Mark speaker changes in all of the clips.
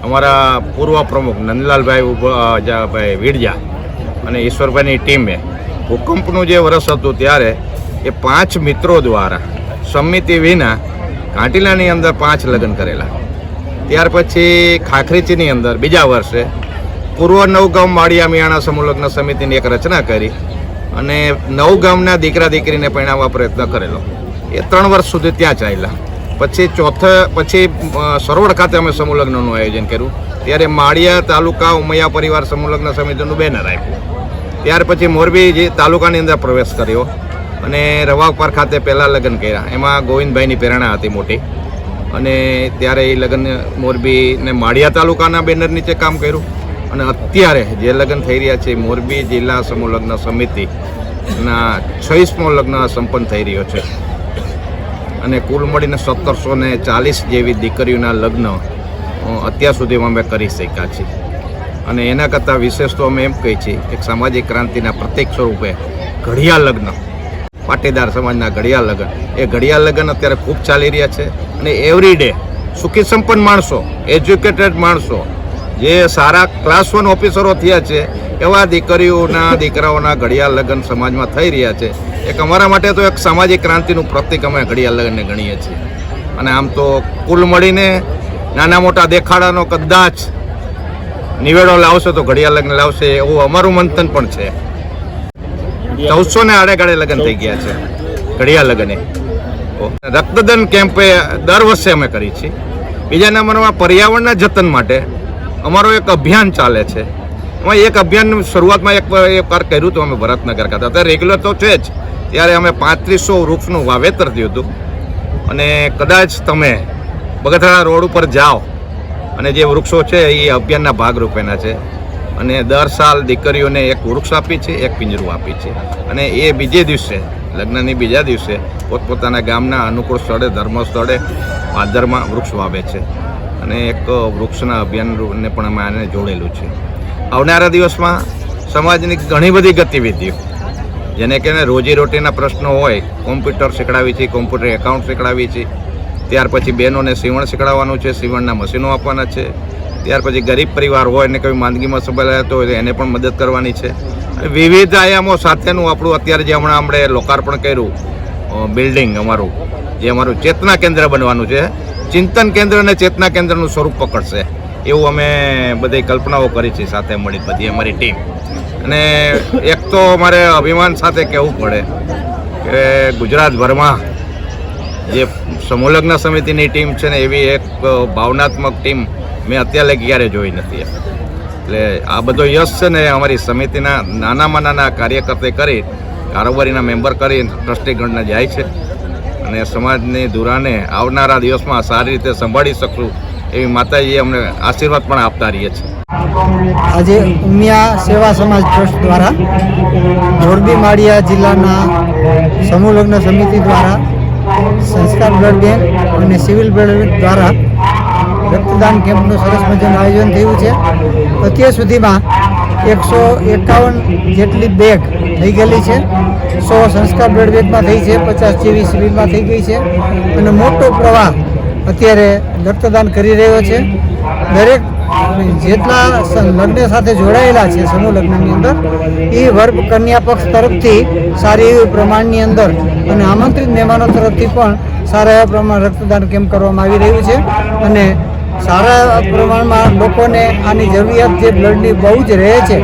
Speaker 1: અમારા પૂર્વ પ્રમુખ નંદલાલભાઈ વીડિયા અને ઈશ્વરભાઈની ટીમે ભૂકંપનું જે વર્ષ હતું ત્યારે એ 5 મિત્રો દ્વારા સમિતિ વિના ઘાંટીલાની અંદર 5 લગ્ન કરેલા. ત્યાર પછી ખાખરીચીની અંદર બીજા વર્ષે પૂર્વ નવગામ માળિયા મિયાણા સમૂહ લગ્ન સમિતિની એક રચના કરી અને 9 ગામના દીકરા દીકરીને પરણાવવા પ્રયત્ન કરેલો. એ 3 વર્ષ સુધી ત્યાં ચાલ્યા. પછી સરોવર ખાતે અમે સમૂહ લગ્નનું આયોજન કર્યું. ત્યારે માળિયા તાલુકા ઉમૈયા પરિવાર સમૂહ લગ્ન સમિતિનું બેનર આપ્યું. ત્યાર પછી મોરબી તાલુકાની અંદર પ્રવેશ કર્યો અને રવાપર ખાતે પહેલાં લગ્ન કર્યા. એમાં ગોવિંદભાઈની પ્રેરણા હતી મોટી અને ત્યારે એ લગ્ન મોરબી ને માળિયા તાલુકાના બેનર નીચે કામ કર્યું. અને અત્યારે જે લગ્ન થઈ રહ્યા છે મોરબી જિલ્લા સમૂહ લગ્ન સમિતિના 26મો લગ્ન સંપન્ન થઈ રહ્યો છે અને કુલ મળીને 1740 જેવી દીકરીઓના લગ્ન અત્યાર સુધીમાં અમે કરી શક્યા છીએ. અને એના કરતાં વિશેષ તો અમે એમ કહીએ છીએ કે સામાજિક ક્રાંતિના પ્રતીક સ્વરૂપે ઘડિયાળ લગ્ન, પાટીદાર સમાજના ઘડિયાળ લગ્ન, એ ઘડિયાળ લગ્ન અત્યારે ખૂબ ચાલી રહ્યા છે. અને એવરી ડે સુખી સંપન્ન માણસો, એજ્યુકેટેડ માણસો, જે સારા ક્લાસ 1 ઓફિસરો થયા છે એવા દીકરાઓના ઘડિયાળ લગ્ન સમાજમાં થઈ રહ્યા છે. એક અમારા માટે તો એક સામાજિક ક્રાંતિનું પ્રતીક અમે ઘડિયાળ લગ્નને ગણીએ છીએ. અને આમ તો કુલ મળીને નાના મોટા દેખાડાનો કદાચ નિવેડો લાવશે તો ઘડિયાળ લગ્ન લાવશે એવું અમારું મંથન પણ છે. 1400 ને આડેગાડે લગ્ન થઈ ગયા છે ઘડિયાળ લગ્ને. રક્તદાન કેમ્પે દર વર્ષે અમે કરી છીએ. બીજા નંબરમાં પર્યાવરણના જતન માટે અમારો એક અભિયાન ચાલે છે. એમાં એક અભિયાન શરૂઆતમાં એક વાર કર્યું હતું અમે ભરતનગર ખાતે. અત્યારે રેગ્યુલર તો છે જ. ત્યારે અમે 3500 વૃક્ષનું વાવેતર થયું હતું. અને કદાચ તમે બગથરા રોડ ઉપર જાઓ અને જે વૃક્ષો છે એ અભિયાનના ભાગરૂપેના છે. અને દર સાલ દીકરીઓને એક વૃક્ષ આપી છે, એક પિંજરું આપી છે. અને એ બીજે દિવસે લગ્નની બીજા દિવસે પોતપોતાના ગામના અનુકૂળ સ્થળે, ધર્મ સ્થળે, પાદરમાં વૃક્ષ વાવે છે. અને એક વૃક્ષના અભિયાનને પણ અમે આને જોડેલું છે. આવનારા દિવસમાં સમાજની ઘણી બધી ગતિવિધિઓ, જેને કે રોજીરોટીના પ્રશ્નો હોય, કોમ્પ્યુટર શીખડાવી છે, કોમ્પ્યુટર એકાઉન્ટ શીખડાવી છે. ત્યાર પછી બહેનોને સીવણ શીખડાવવાનું છે, સીવણના મશીનો આપવાના છે. ત્યાર પછી ગરીબ પરિવાર હોય ને કોઈ માંદગીમાં સંભળાતો હોય એને પણ મદદ કરવાની છે. વિવિધ આયામો સાથેનું આપણું અત્યારે જે હમણાં આપણે લોકાર્પણ કર્યું બિલ્ડિંગ, અમારું ચેતના કેન્દ્ર બનવાનું છે. ચિંતન કેન્દ્ર અને ચેતના કેન્દ્રનું સ્વરૂપ પકડશે એવું અમે બધી કલ્પનાઓ કરી છે સાથે મળી બધી અમારી ટીમ. અને એક તો મારે અભિમાન સાથે કહેવું પડે કે ગુજરાતભરમાં જે સમૂહ લગ્ન સમિતિની ટીમ છે ને એવી એક ભાવનાત્મક ટીમ મેં અત્યારે લગી ક્યારે જોઈ નથી. એટલે આ બધો યશ છે ને અમારી સમિતિના નાનામાં નાના કાર્યકર્તા કરી, કારોબારીના મેમ્બર કરી, ટ્રસ્ટીગણને જાય છે. અને સમાજની ધુરાને આવનારા દિવસમાં સારી રીતે સંભાળી શકશું એવી માતાજીએ અમને આશીર્વાદ પણ આપતા રહીએ છીએ.
Speaker 2: આજે ઉમિયા સેવા સમાજ ટ્રસ્ટ દ્વારા મોરબી માળિયા જિલ્લાના સમૂહ લગ્ન સમિતિ દ્વારા સંસ્કાર બ્લડ બેંક અને સિવિલ બ્લડ બેંક દ્વારા રક્તદાન કેમ્પનું સરસ મજાનું આયોજન થયું છે. અત્યાર સુધીમાં 151 જેટલી બેગ થઈ ગયેલી છે. 100 સંસ્કાર બ્લડ બેંકમાં થઈ છે, 50 જેવી સિવિલમાં થઈ ગઈ છે. અને મોટો પ્રવાહ અત્યારે રક્તદાન કરી રહ્યો છે. દરેક જેટલા લગ્ન સાથે જોડાયેલા છે સમૂહ લગ્નની અંદર એ વર્ગ કન્યા પક્ષ તરફથી સારી એવી પ્રમાણની અંદર અને આમંત્રિત મહેમાનો તરફથી પણ સારા એવા પ્રમાણ રક્તદાન કેમ્પ કરવામાં આવી રહ્યું છે. અને સારા પ્રમાણમાં લોકોને આની જરૂરિયાત જે બ્લડની બહુ જ રહે છે,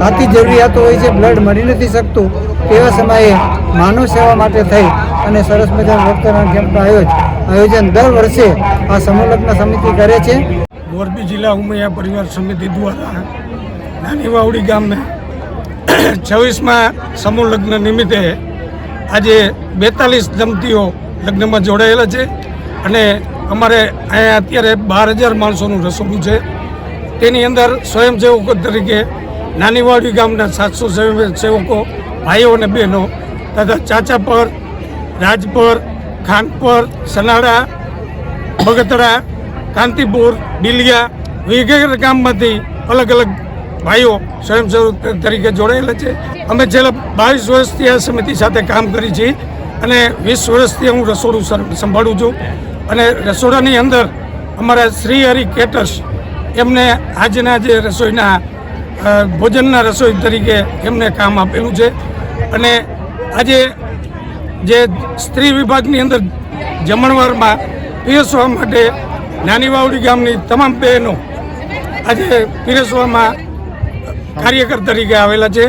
Speaker 2: આથી જરૂરિયાતો હોય છે, બ્લડ મળી નથી શકતું, તેવા સમયે માનવ સેવા માટે થઈ અને સરસ મજાનું રક્તદાન કેમ્પનું આયોજન દર વર્ષે આ સમૂહ લગ્ન સમિતિ કરે છે.
Speaker 3: મોરબી જિલ્લા ઉમૈયા પરિવાર સમિતિ દ્વારા નાની વાવડી ગામના 26મા સમૂહ લગ્ન નિમિત્તે આજે 42 દંપતીઓ લગ્નમાં જોડાયેલા છે. અને અમારે અહીંયા અત્યારે 12,000 માણસોનું રસોડું છે. તેની અંદર સ્વયંસેવકો તરીકે નાની વાવડી ગામના 700 સ્વયંસેવકો ભાઈઓ અને બહેનો તથા ચાચાપર, રાજપર, ખાનપર, સનાડા, બગતરા, કાંતિપુર, ડીલિયા વગેરે ગામમાંથી અલગ અલગ ભાઈઓ સ્વયંસેવક તરીકે જોડાયેલા છે. અમે છેલ્લા 22 વર્ષથી આ સમિતિ સાથે કામ કરી છીએ અને 20 વર્ષથી હું રસોડું સંભાળું છું. અને રસોડાની અંદર અમારા શ્રી હરિ કેટર્સ એમને આજના જે રસોઈના ભોજનના રસોઈ તરીકે એમને કામ આપેલું છે. અને આજે જે સ્ત્રી વિભાગની અંદર જમણવારમાં પીરસવા માટે નાની વાવડી ગામની તમામ બહેનો આજે પીરસવામાં કાર્યકર તરીકે આવેલા છે.